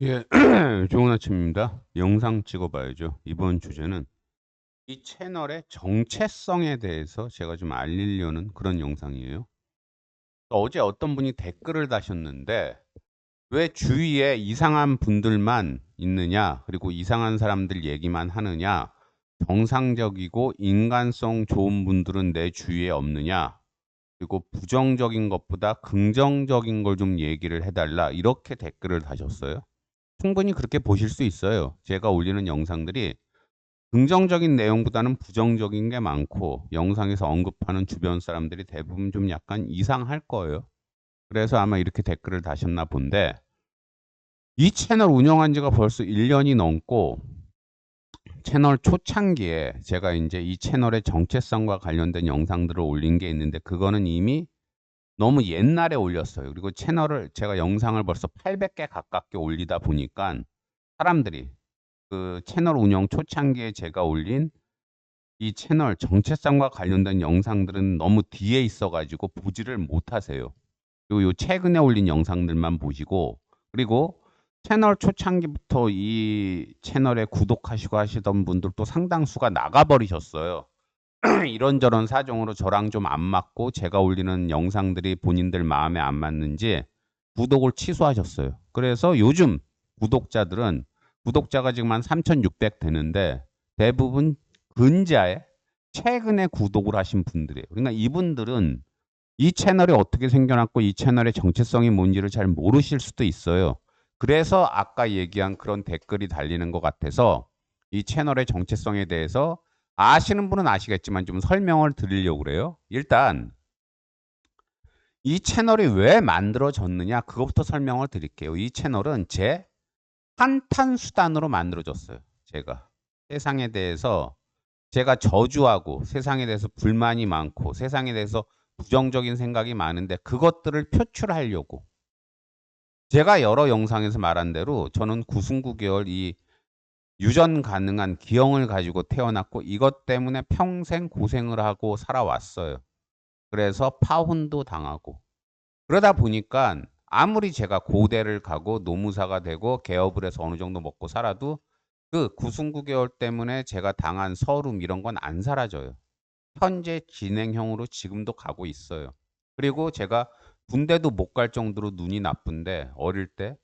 예. 좋은 아침입니다. 영상 찍어봐야죠. 이번 주제는 이 채널의 정체성에 대해서 제가 좀 알리려는 그런 영상이에요. 어제 어떤 분이 댓글을 다셨는데 "왜 주위에 이상한 분들만 있느냐? 그리고 이상한 사람들 얘기만 하느냐? 정상적이고 인간성 좋은 분들은 내 주위에 없느냐? 그리고 부정적인 것보다 긍정적인 걸 좀 얘기를 해 달라." 이렇게 댓글을 다셨어요. 충분히 그렇게 보실 수 있어요. 제가 올리는 영상들이 긍정적인 내용보다는 부정적인 게 많고 영상에서 언급하는 주변 사람들이 대부분 좀 약간 이상할 거예요. 그래서 아마 이렇게 댓글을 다셨나 본데, 이 채널 운영한 지가 벌써 1 년이 넘고 채널 초창기에 제가 인제 이 채널의 정체성과 관련된 영상들을 올린 게 있는데, 그거는 이미 너무 옛날에 올렸어요. 그리고 채널을 제가 영상을 벌써 800개 가깝게 올리다 보니깐 사람들이 그 채널 운영 초창기에 제가 올린 이 채널 정체성과 관련된 영상들은 너무 뒤에 있어 가지고 보지를 못하세요. 그리고 요 최근에 올린 영상들만 보시고, 그리고 채널 초창기부터 이 채널에 구독하시고 하시던 분들도 상당수가 나가 버리셨어요. 이런저런 사정으로 저랑 좀 안 맞고 제가 올리는 영상들이 본인들 마음에 안 맞는지 구독을 취소하셨어요. 그래서 요즘 구독자들은, 구독자가 지금 한 3,600 되는데 대부분 근자에 최근에 구독을 하신 분들이에요. 그러니까 이분들은 이 채널이 어떻게 생겨났고 이 채널의 정체성이 뭔지를 잘 모르실 수도 있어요. 그래서 아까 얘기한 그런 댓글이 달리는 것 같아서 이 채널의 정체성에 대해서 아시는 분은 아시겠지만 좀 설명을 드리려고 그래요. 일단 이 채널이 왜 만들어졌느냐, 그것부터 설명을 드릴게요. 이 채널은 제 한탄수단으로 만들어졌어요. 제가 세상에 대해서, 제가 저주하고 세상에 대해서 불만이 많고 세상에 대해서 부정적인 생각이 많은데 그것들을 표출하려고, 제가 여러 영상에서 말한 대로 저는 9승9개월 이 유전 가능한 기형을 가지고 태어났고 이것 때문에 평생 고생을 하고 살아왔어요. 그래서 파혼도 당하고 그러다 보니까 아무리 제가 고대를 가고 노무사가 되고 개업을 해서 어느 정도 먹고 살아도 그 9승9개월 때문에 제가 당한 서름 이런 건 안 사라져요. 현재 진행형으로 지금도 가고 있어요. 그리고 제가 군대도 못 갈 정도로 눈이 나쁜데 어릴 때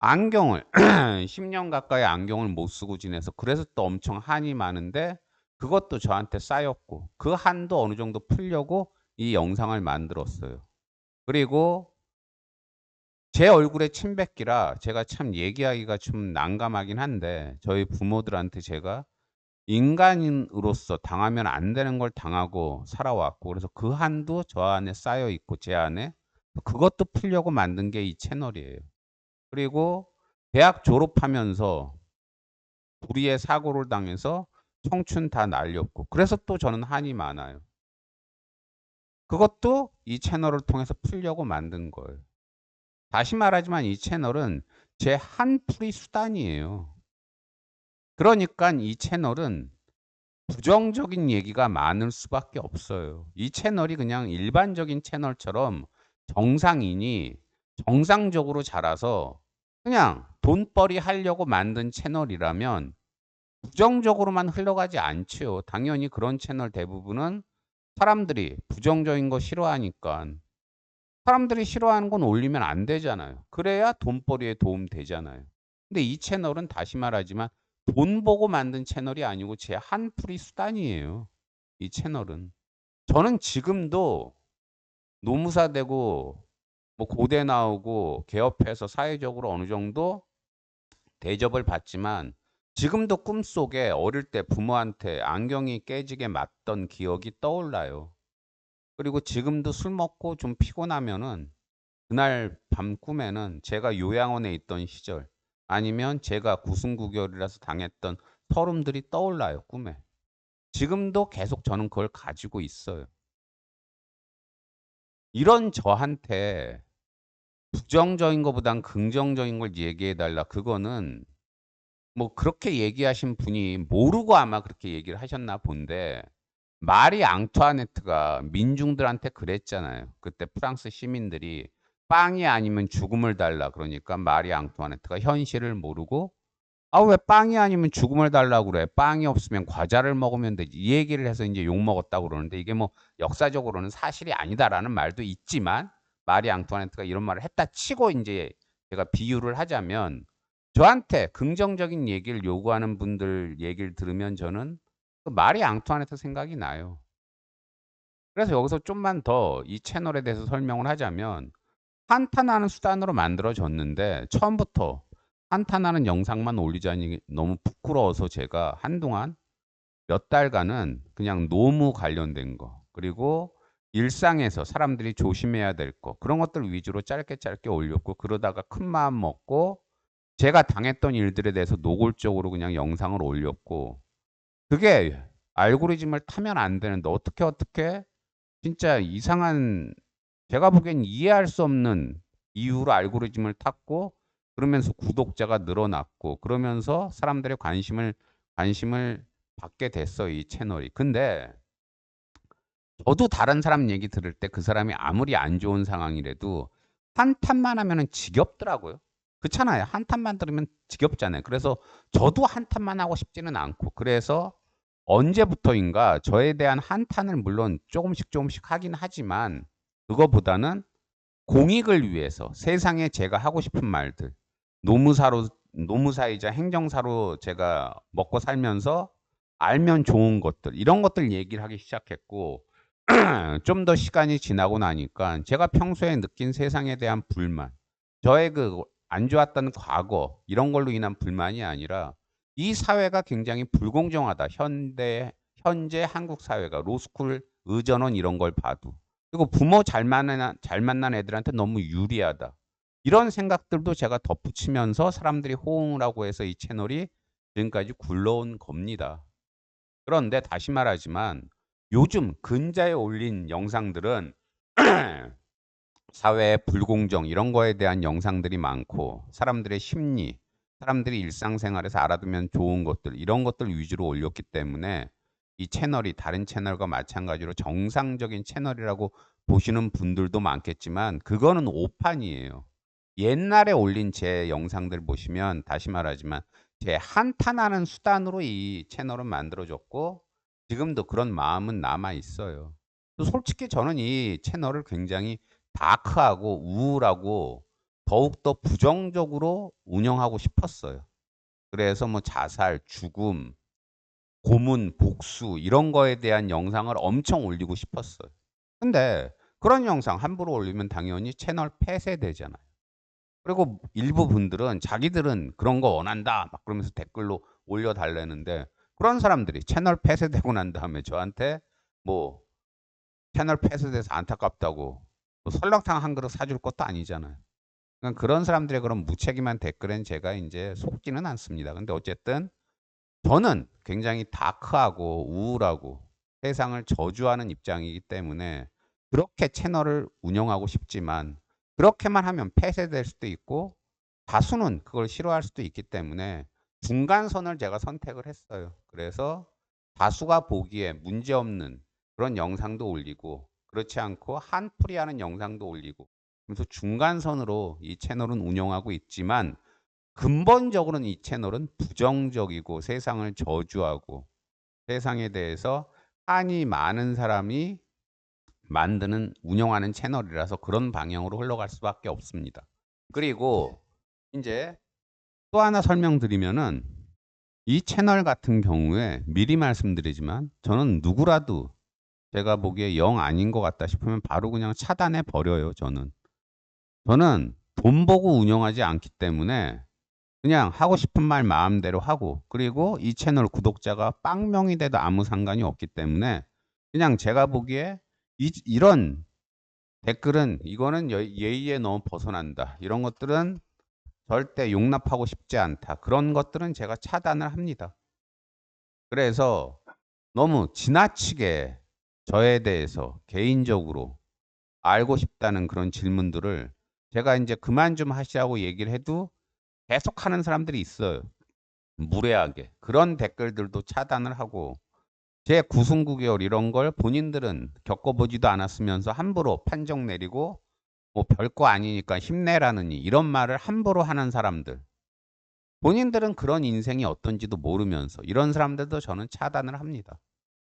안경을 10년 가까이 안경을 못 쓰고 지내서 그래서 또 엄청 한이 많은데 그것도 저한테 쌓였고 그 한도 어느 정도 풀려고 이 영상을 만들었어요. 그리고 제 얼굴에 침뱉기라 제가 참 얘기하기가 좀 난감하긴 한데, 저희 부모들한테 제가 인간인으로서 당하면 안 되는 걸 당하고 살아왔고 그래서 그 한도 저 안에 쌓여 있고 제 안에 그것도 풀려고 만든 게 이 채널이에요. 그리고 대학 졸업하면서 불의의 사고를 당해서 청춘 다 날렸고 그래서 또 저는 한이 많아요. 그것도 이 채널을 통해서 풀려고 만든 거예요. 다시 말하지만 이 채널은 제 한풀이 수단이에요. 그러니깐 이 채널은 부정적인 얘기가 많을 수밖에 없어요. 이 채널이 그냥 일반적인 채널처럼 정상인이 정상적으로 자라서 그냥 돈벌이 하려고 만든 채널이라면 부정적으로만 흘러가지 않지요. 당연히 그런 채널 대부분은 사람들이 부정적인 거 싫어하니깐, 사람들이 싫어하는 건 올리면 안 되잖아요. 그래야 돈벌이에 도움 되잖아요. 근데 이 채널은 다시 말하지만 돈 보고 만든 채널이 아니고 제 한풀이 수단이에요, 이 채널은. 저는 지금도 노무사 되고 뭐 고대 나오고 개업해서 사회적으로 어느 정도 대접을 받지만 지금도 꿈속에 어릴 때 부모한테 안경이 깨지게 맞던 기억이 떠올라요. 그리고 지금도 술 먹고 좀 피곤하면은 그날 밤 꿈에는 제가 요양원에 있던 시절 아니면 제가 구승구결이라서 당했던 서름들이 떠올라요, 꿈에. 지금도 계속 저는 그걸 가지고 있어요. 이런 저한테 부정적인 것보단 긍정적인 걸 얘기해 달라, 그거는 뭐 그렇게 얘기하신 분이 모르고 아마 그렇게 얘기를 하셨나 본데, 마리 앙투아네트가 민중들한테 그랬잖아요. 그때 프랑스 시민들이 빵이 아니면 죽음을 달라. 그러니까 마리 앙투아네트가 현실을 모르고 "아 왜 빵이 아니면 죽음을 달라고 그래. 빵이 없으면 과자를 먹으면 되지." 이 얘기를 해서 인제 욕먹었다고 그러는데 이게 뭐 역사적으로는 사실이 아니다라는 말도 있지만 마리 앙투아네트가 이런 말을 했다 치고 인제 제가 비유를 하자면 저한테 긍정적인 얘기를 요구하는 분들 얘기를 들으면 저는 그 마리 앙투아네트 생각이 나요. 그래서 여기서 좀만 더 이 채널에 대해서 설명을 하자면 한탄하는 수단으로 만들어졌는데 처음부터 한탄하는 영상만 올리자니 너무 부끄러워서 제가 한동안 몇 달간은 그냥 노무 관련된 거 그리고 일상에서 사람들이 조심해야 될 거 그런 것들 위주로 짧게 짧게 올렸고 그러다가 큰 마음 먹고 제가 당했던 일들에 대해서 노골적으로 그냥 영상을 올렸고 그게 알고리즘을 타면 안 되는데 어떻게 진짜 이상한 제가 보기엔 이해할 수 없는 이유로 알고리즘을 탔고 그러면서 구독자가 늘어났고 그러면서 사람들의 관심을 받게 됐어요, 이 채널이. 근데 저도 다른 사람 얘기 들을 때 그 사람이 아무리 안 좋은 상황이라도 한탄만 하면은 지겹더라고요. 그렇잖아요. 한탄만 들으면 지겹잖아요. 그래서 저도 한탄만 하고 싶지는 않고 그래서 언제부터인가 저에 대한 한탄을 물론 조금씩 하긴 하지만 그거보다는 공익을 위해서 세상에 제가 하고 싶은 말들 노무사로 노무사이자 행정사로 제가 먹고 살면서 알면 좋은 것들 이런 것들 얘기를 하기 시작했고 좀 더 시간이 지나고 나니까 제가 평소에 느낀 세상에 대한 불만, 저의 그 안 좋았던 과거 이런 걸로 인한 불만이 아니라 '이 사회가 굉장히 불공정하다. 현재 한국 사회가 로스쿨 의전원 이런 걸 봐도. 그리고 부모 잘 만난 애들한테 너무 유리하다.' 이런 생각들도 제가 덧붙이면서 사람들이 호응을 하고 해서 이 채널이 지금까지 굴러온 겁니다. 그런데 다시 말하지만 요즘 근자에 올린 영상들은 사회의 불공정 이런 거에 대한 영상들이 많고 사람들의 심리, 사람들이 일상생활에서 알아두면 좋은 것들 이런 것들 위주로 올렸기 때문에 이 채널이 다른 채널과 마찬가지로 정상적인 채널이라고 보시는 분들도 많겠지만 그거는 오판이에요. 옛날에 올린 제 영상들 보시면 다시 말하지만 제 한탄하는 수단으로 이 채널은 만들어졌고 지금도 그런 마음은 남아 있어요. 솔직히 저는 이 채널을 굉장히 다크하고 우울하고 더욱더 부정적으로 운영하고 싶었어요. 그래서 뭐 자살, 죽음, 고문, 복수 이런 거에 대한 영상을 엄청 올리고 싶었어요. 근데 그런 영상 함부로 올리면 당연히 채널 폐쇄되잖아요. 그리고 일부 분들은 자기들은 "그런 거 원한다." 막 그러면서 댓글로 올려 달라는데 그런 사람들이 채널 폐쇄되고 난 다음에 저한테 뭐 채널 폐쇄돼서 안타깝다고 뭐 설렁탕 한 그릇 사줄 것도 아니잖아요. 그러니까 그런 사람들의 그런 무책임한 댓글엔 제가 인제 속지는 않습니다. 근데 어쨌든 저는 굉장히 다크하고 우울하고 세상을 저주하는 입장이기 때문에 그렇게 채널을 운영하고 싶지만 그렇게만 하면 폐쇄될 수도 있고 다수는 그걸 싫어할 수도 있기 때문에 중간선을 제가 선택을 했어요. 그래서 다수가 보기에 문제없는 그런 영상도 올리고 그렇지 않고 한풀이하는 영상도 올리고 그래서 중간선으로 이 채널은 운영하고 있지만 근본적으로는 이 채널은 부정적이고 세상을 저주하고 세상에 대해서 한이 많은 사람이 만드는 운영하는 채널이라서 그런 방향으로 흘러갈 수밖에 없습니다. 그리고 인제 또 하나 설명드리면은 이 채널 같은 경우에 미리 말씀드리지만 저는 누구라도 제가 보기에 영 아닌 것 같다 싶으면 바로 그냥 차단해 버려요 저는. 저는 돈 보고 운영하지 않기 때문에 그냥 하고 싶은 말 마음대로 하고 그리고 이 채널 구독자가 0 명이 돼도 아무 상관이 없기 때문에 그냥 제가 보기에 이런 댓글은 이거는 예의에 너무 벗어난다. 이런 것들은 절대 용납하고 싶지 않다. 그런 것들은 제가 차단을 합니다. 그래서 너무 지나치게 저에 대해서 개인적으로 알고 싶다는 그런 질문들을 제가 인제 그만 좀 하시라고 얘기를 해도 계속하는 사람들이 있어요. 무례하게. 그런 댓글들도 차단을 하고 제 구승구결 이런 걸 본인들은 겪어보지도 않았으면서 함부로 판정 내리고 뭐 별거 아니니까 힘내라느니 이런 말을 함부로 하는 사람들. 본인들은 그런 인생이 어떤지도 모르면서 이런 사람들도 저는 차단을 합니다.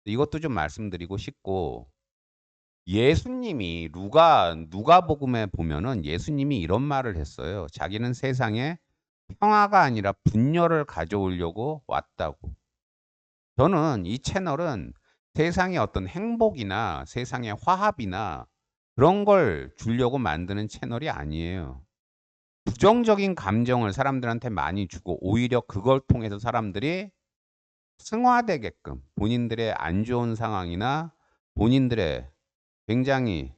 이것도 좀 말씀드리고 싶고 예수님이 누가복음에 보면은 예수님이 이런 말을 했어요. 자기는 세상에 평화가 아니라 분열을 가져오려고 왔다고. 저는 이 채널은 세상에 어떤 행복이나 세상의 화합이나 그런 걸 주려고 만드는 채널이 아니에요. 부정적인 감정을 사람들한테 많이 주고 오히려 그걸 통해서 사람들이 승화되게끔 본인들의 안 좋은 상황이나 본인들의 굉장히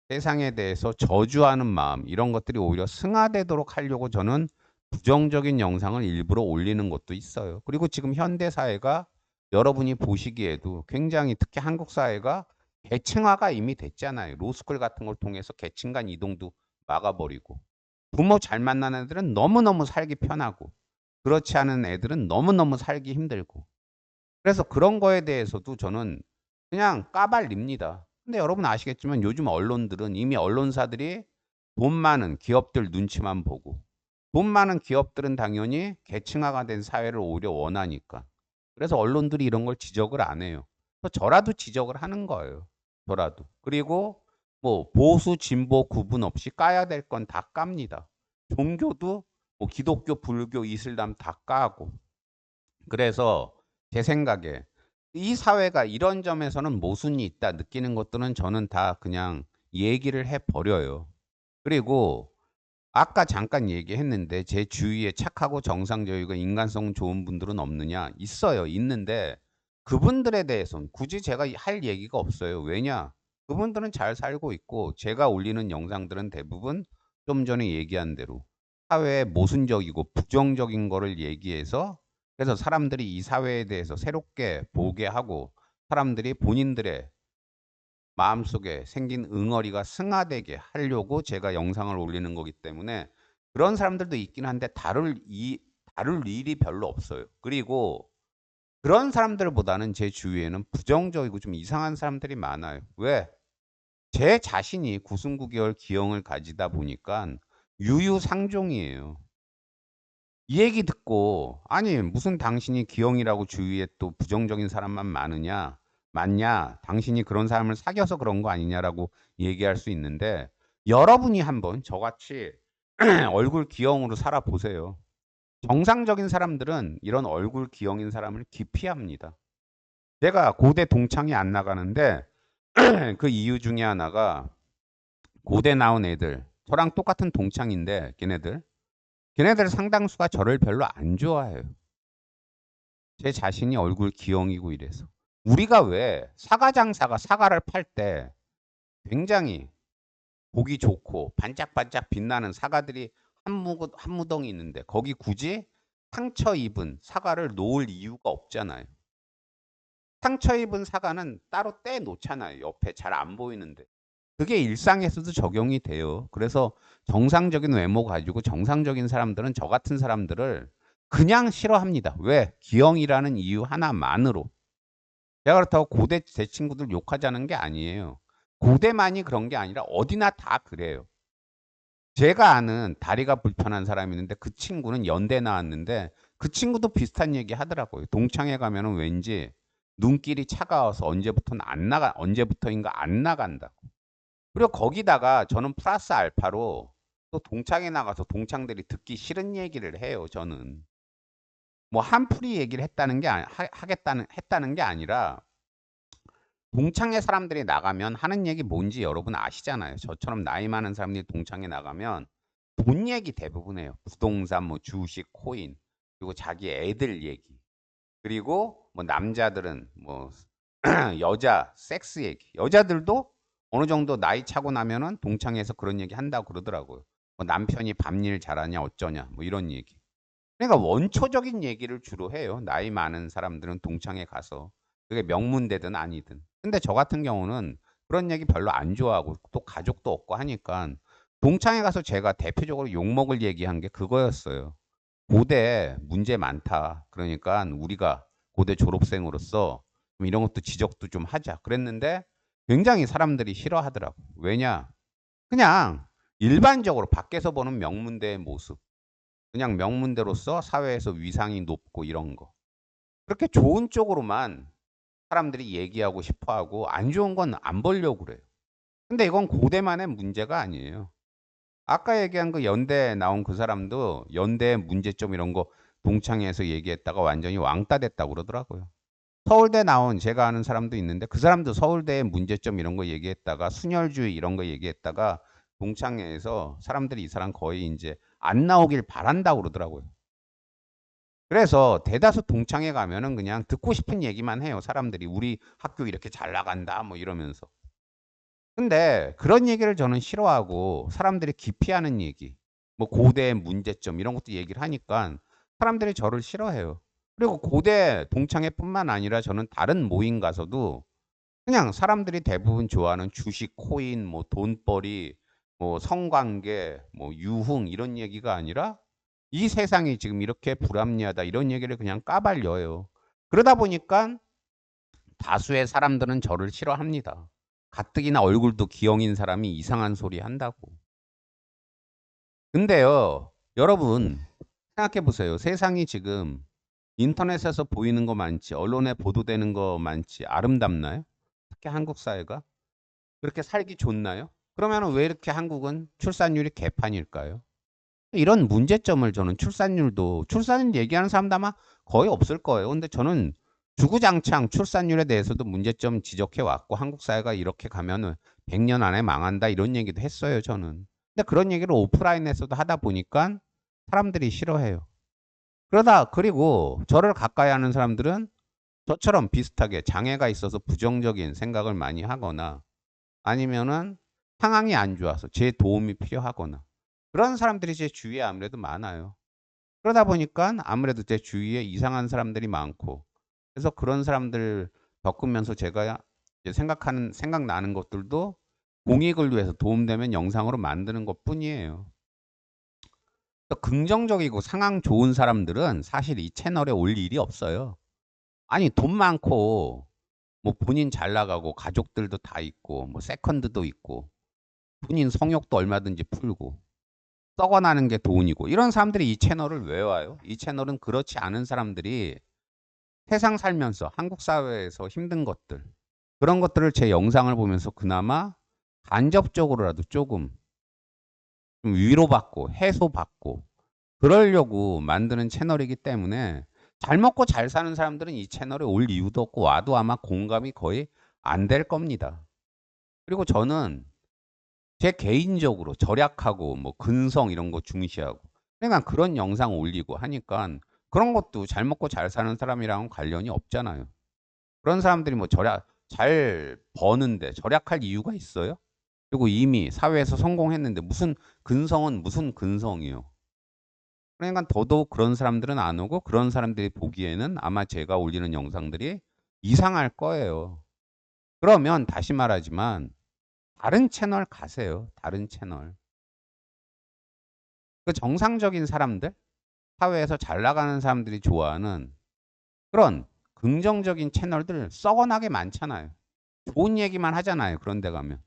세상에 대해서 저주하는 마음 이런 것들이 오히려 승화되도록 하려고 저는 부정적인 영상을 일부러 올리는 것도 있어요. 그리고 지금 현대 사회가 여러분이 보시기에도 굉장히 특히 한국 사회가 계층화가 이미 됐잖아요. 로스쿨 같은 걸 통해서 계층 간 이동도 막아버리고 부모 잘 만나는 애들은 너무너무 살기 편하고 그렇지 않은 애들은 너무너무 살기 힘들고 그래서 그런 거에 대해서도 저는 그냥 까발립니다. 근데 여러분 아시겠지만 요즘 언론들은 이미 언론사들이 돈 많은 기업들 눈치만 보고 돈 많은 기업들은 당연히 계층화가 된 사회를 오히려 원하니까. 그래서 언론들이 이런 걸 지적을 안 해요. 저라도 지적을 하는 거예요. 저라도. 그리고 뭐 보수 진보 구분 없이 까야 될 건 다 깝니다. 종교도 뭐 기독교, 불교, 이슬람 다 까고. 그래서 제 생각에 이 사회가 이런 점에서는 모순이 있다 느끼는 것들은 저는 다 그냥 얘기를 해 버려요. 그리고 아까 잠깐 얘기했는데 제 주위에 착하고 정상적이고 인간성 좋은 분들은 없느냐? 있어요. 있는데 그분들에 대해서는 굳이 제가 할 얘기가 없어요. 왜냐? 그분들은 잘 살고 있고 제가 올리는 영상들은 대부분 좀 전에 얘기한 대로 사회에 모순적이고 부정적인 거를 얘기해서 그래서 사람들이 이 사회에 대해서 새롭게 보게 하고 사람들이 본인들의 마음속에 생긴 응어리가 승화되게 하려고 제가 영상을 올리는 거기 때문에 그런 사람들도 있긴 한데 다룰 일이 별로 없어요. 그리고 그런 사람들보다는 제 주위에는 부정적이고 좀 이상한 사람들이 많아요. 왜? 제 자신이 99개월 기형을 가지다 보니깐 유유상종이에요. 이 얘기 듣고 "아니 무슨 당신이 기형이라고 주위에 또 부정적인 사람만 많으냐? 많냐? 당신이 그런 사람을 사귀어서 그런 거 아니냐?"라고 얘기할 수 있는데 여러분이 한번 저같이 얼굴 기형으로 살아 보세요. 정상적인 사람들은 이런 얼굴 기형인 사람을 기피합니다. 제가 고대 동창이 안 나가는데 그 이유 중에 하나가 고대 나온 애들 저랑 똑같은 동창인데 걔네들 상당수가 저를 별로 안 좋아해요. 제 자신이 얼굴 기형이고 이래서. 우리가 왜 사과 장사가 사과를 팔 때 굉장히 보기 좋고 반짝반짝 빛나는 사과들이 한 무덩이 있는데 거기 굳이 상처 입은 사과를 놓을 이유가 없잖아요. 상처 입은 사과는 따로 떼 놓잖아요. 옆에 잘 안 보이는데. 그게 일상에서도 적용이 돼요. 그래서 정상적인 외모 가지고 정상적인 사람들은 저 같은 사람들을 그냥 싫어합니다. 왜? 기형이라는 이유 하나만으로. 제가 그렇다고 고대 제 친구들 욕하자는 게 아니에요. 고대만이 그런 게 아니라 어디나 다 그래요. 제가 아는 다리가 불편한 사람이 있는데 그 친구는 연대 나왔는데 그 친구도 비슷한 얘기 하더라고요. 동창회 가면은 왠지 눈길이 차가워서 언제부터인가 안 나간다고. 그리고 거기다가 저는 플러스 알파로 또 동창회 나가서 동창들이 듣기 싫은 얘기를 해요, 저는. 뭐 한풀이 얘기를 했다는 게 했다는 게 아니라 동창회 사람들이 나가면 하는 얘기 뭔지 여러분 아시잖아요. 저처럼 나이 많은 사람들이 동창회 나가면 돈 얘기 대부분 해요. 부동산, 뭐 주식, 코인, 그리고 자기 애들 얘기. 그리고 뭐 남자들은 뭐 여자 섹스 얘기. 여자들도 어느 정도 나이 차고 나면은 동창회에서 그런 얘기 한다고 그러더라고요. 뭐 남편이 밤일 잘하냐 어쩌냐 뭐 이런 얘기. 그러니까 원초적인 얘기를 주로 해요. 나이 많은 사람들은 동창회 가서. 그게 명문대든 아니든. 근데 저 같은 경우는 그런 얘기 별로 안 좋아하고 또 가족도 없고 하니까 동창회 가서 제가 대표적으로 욕먹을 얘기한 게 그거였어요. "고대 문제 많다. 그러니까 우리가 고대 졸업생으로서 좀 이런 것도 지적도 좀 하자." 그랬는데 굉장히 사람들이 싫어하더라고. 왜냐? 그냥 일반적으로 밖에서 보는 명문대의 모습. 그냥 명문대로서 사회에서 위상이 높고 이런 거. 그렇게 좋은 쪽으로만 사람들이 얘기하고 싶어 하고 안 좋은 건 안 보려고 그래요. 근데 이건 고대만의 문제가 아니에요. 아까 얘기한 그 연대에 나온 그 사람도 연대의 문제점 이런 거 동창회에서 얘기했다가 완전히 왕따 됐다고 그러더라고요. 서울대 나온 제가 아는 사람도 있는데 그 사람도 서울대의 문제점 이런 거 얘기했다가 순혈주의 이런 거 얘기했다가 동창회에서 사람들이 이 사람 거의 인제 안 나오길 바란다고 그러더라고요. 그래서 대다수 동창회 가면은 그냥 듣고 싶은 얘기만 해요, 사람들이. "우리 학교 이렇게 잘 나간다." 뭐 이러면서. 근데 그런 얘기를 저는 싫어하고 사람들이 기피하는 얘기, 뭐 고대의 문제점 이런 것도 얘기를 하니깐 사람들이 저를 싫어해요. 그리고 고대 동창회뿐만 아니라 저는 다른 모임 가서도 그냥 사람들이 대부분 좋아하는 주식, 코인, 뭐 돈벌이, 뭐 성관계, 뭐 유흥 이런 얘기가 아니라 "이 세상이 지금 이렇게 불합리하다." 이런 얘기를 그냥 까발려요. 그러다 보니깐 다수의 사람들은 저를 싫어합니다. 가뜩이나 얼굴도 기형인 사람이 이상한 소리 한다고. 근데요, 여러분 생각해 보세요. 세상이 지금 인터넷에서 보이는 거 많지, 언론에 보도되는 거 많지 아름답나요? 특히 한국 사회가? 그렇게 살기 좋나요? 그러면은 왜 이렇게 한국은 출산율이 개판일까요? 이런 문제점을 저는 출산율도 출산 얘기하는 사람도 아마 거의 없을 거예요. 근데 저는 주구장창 출산율에 대해서도 문제점 지적해 왔고 한국 사회가 이렇게 가면은 100년 안에 망한다 이런 얘기도 했어요, 저는. 근데 그런 얘기를 오프라인에서도 하다 보니까 사람들이 싫어해요. 그리고 저를 가까이 하는 사람들은 저처럼 비슷하게 장애가 있어서 부정적인 생각을 많이 하거나 아니면은 상황이 안 좋아서 제 도움이 필요하거나 그런 사람들이 제 주위에 아무래도 많아요. 그러다 보니깐 아무래도 제 주위에 이상한 사람들이 많고 그래서 그런 사람들 겪으면서 제가 이제 생각나는 것들도 공익을 위해서 도움되면 영상으로 만드는 것뿐이에요. 또 긍정적이고 상황 좋은 사람들은 사실 이 채널에 올 일이 없어요. 아니 돈 많고 뭐 본인 잘 나가고 가족들도 다 있고 뭐 세컨드도 있고 본인 성욕도 얼마든지 풀고 썩어나는 게 돈이고 이런 사람들이 이 채널을 왜 와요? 이 채널은 그렇지 않은 사람들이 세상 살면서 한국 사회에서 힘든 것들 그런 것들을 제 영상을 보면서 그나마 간접적으로라도 조금 좀 위로받고 해소받고 그러려고 만드는 채널이기 때문에 잘 먹고 잘 사는 사람들은 이 채널에 올 이유도 없고 와도 아마 공감이 거의 안 될 겁니다. 그리고 저는 제 개인적으로 절약하고 뭐 근성 이런 거 중시하고 그러니까 그런 영상 올리고 하니깐 그런 것도 잘 먹고 잘 사는 사람이랑은 관련이 없잖아요. 그런 사람들이 뭐 절약 잘 버는데 절약할 이유가 있어요? 그리고 이미 사회에서 성공했는데 무슨 근성은 무슨 근성이요. 그러니까 더더욱 그런 사람들은 안 오고 그런 사람들이 보기에는 아마 제가 올리는 영상들이 이상할 거예요. 그러면 다시 말하지만 다른 채널 가세요. 다른 채널. 그 정상적인 사람들, 사회에서 잘 나가는 사람들이 좋아하는 그런 긍정적인 채널들 썩어나게 많잖아요. 좋은 얘기만 하잖아요, 그런 데 가면.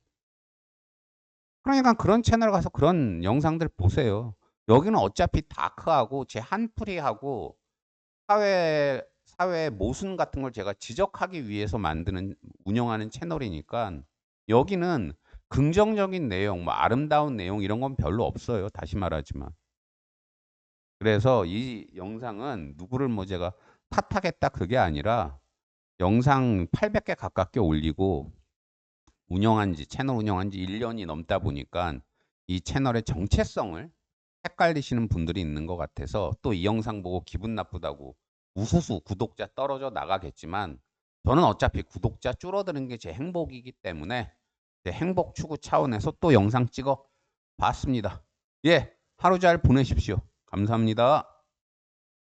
그러니까 그런 채널 가서 그런 영상들 보세요. 여기는 어차피 다크하고 제 한풀이하고 사회의 모순 같은 걸 제가 지적하기 위해서 만드는 운영하는 채널이니까 여기는 긍정적인 내용, 뭐 아름다운 내용 이런 건 별로 없어요, 다시 말하지만. 그래서 이 영상은 누구를 뭐 제가 탓하겠다 그게 아니라 영상 800개 가깝게 올리고 채널 운영한 지 1 년이 넘다 보니까 이 채널의 정체성을 헷갈리시는 분들이 있는 것 같아서 또 이 영상 보고 기분 나쁘다고 우수수 구독자 떨어져 나가겠지만 저는 어차피 구독자 줄어드는 게 제 행복이기 때문에 제 행복 추구 차원에서 또 영상 찍어 봤습니다. 예, 하루 잘 보내십시오. 감사합니다.